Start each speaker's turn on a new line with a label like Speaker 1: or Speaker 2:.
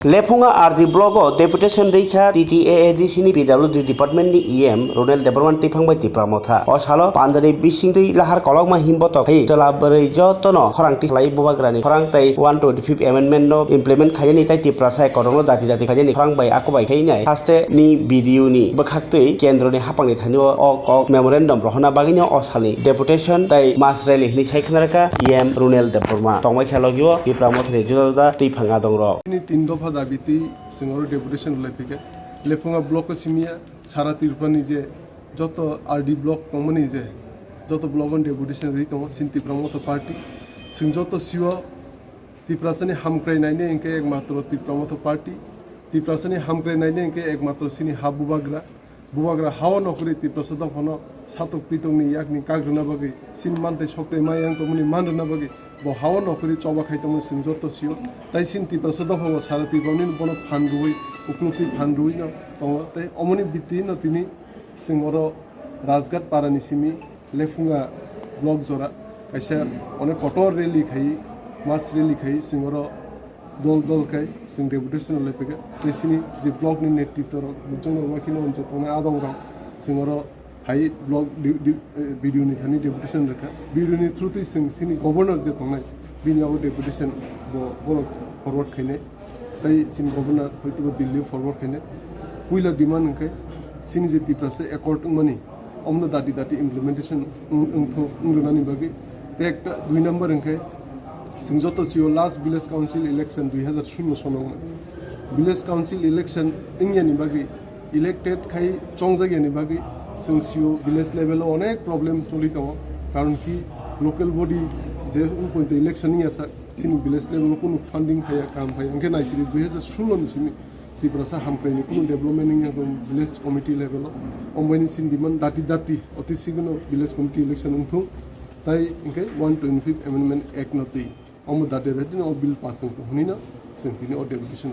Speaker 1: Lefunga RD blogo Deputation Rwikha TTAADC ni PWD Department ni EM Runiel Lefunga Twlangwi Tipramotha o salo pandari bisingtui lahar kolokma himbotok hei jelabrei jotono khorangti khlai bubagrani khorangtai 125th amendment no implement khayani tai tiprasai korongno dati khayani khorangbai akobai khainai haste ni video ni bokhaktui kendro ni hapangni thanio o kok memorandum rohna bagini o sali deputation tai masreli ni saikhnaraka EM Runiel Lefunga tongmai khelogio Tipramothni joda Twlangwi dongrok
Speaker 2: ini tindo দাবিতে সিঙ্গর deputation লেফিকে Lefunga block সিমিয়া সারা তিরপানি যে যত RD block তমনি যে যত ব্লকন deputation রি তম scene তিপ্রামত party Singh যত CO তিপ্রাসানি হামক্রাই নাইনে ইনকে একমাত্র তিপ্রামত পার্টি তিপ্রাসানি হামক্রাই নাইনে ইনকে একমাত্র সিনি বুবাগ্রা হাওয়া নকরি তিপ্রাসদ ফন সাতক পিতংনি ইয়াকনি কাগরনা বাগি সিন মানতে শক্তে মায়াং তমনি মানরনা বাগি bo hawa nokuri choba khaitamo sinjorto sio tai sin tiprasada howa sara tipanin bono phandui uklupi phandui no tongo tai omoni biti no tini singoro rajgat parani simi lefunga blog jora kaisa one kotor rally khai mas rally khai singoro dol khai sing deputation lepega tesini je blog ni netitro bujong wakino onjo tone adong rang singoro হাই blog video নি থানি deputation রেখা video নি থ্রুতে সিনি governor যে তংনাই বিনি আবো deputation বরক forward খাইনে তাই সিনি গভর্নর হয়তো দিল্লি ফরওয়ার্ড খাইনে পুইলা ডিমান্ড নকে সিনি যে তিপ্রাসে অ্যাকর্ড মানি অমন দাটি ইমপ্লিমেন্টেশন উংলুনানি বাকি তে একটা 2 নম্বর নকে সিং যত সিও লাস্ট ভিলেজ কাউন্সিল ইলেকশন 2016 সনং ভিলেজ কাউন্সিল ইলেকশন ইংয়ানি বাকি ইলেক্টেড খাই চংজাগিয়ানি বাকি সিও ভিলেজ লেভেল অনেক প্রবলেম চলি দো কারণ কি লোকাল বডি যে পর্যন্ত ইলেকশন নি আসা সিনি ভিলেজ লেভেল কোনো ফান্ডিং হায়া কাম হায়া অঙ্কে নাইসিরি 2016 নি সিমি তিপ্রাসা হামপ্রাইনি কোনো ডেভেলপমেন্ট নি একদম ভিলেজ কমিটি লেভেল অম্বাইনি সিন দিমান দাতি অতি সিগনো ভিলেজ কমিটি ইলেকশন উঠু তাই অঙ্কে 125th amendment act নতি অম দাতি ন বিল পাসিং হনিনা সিনতিনি ও ডেপুটেশন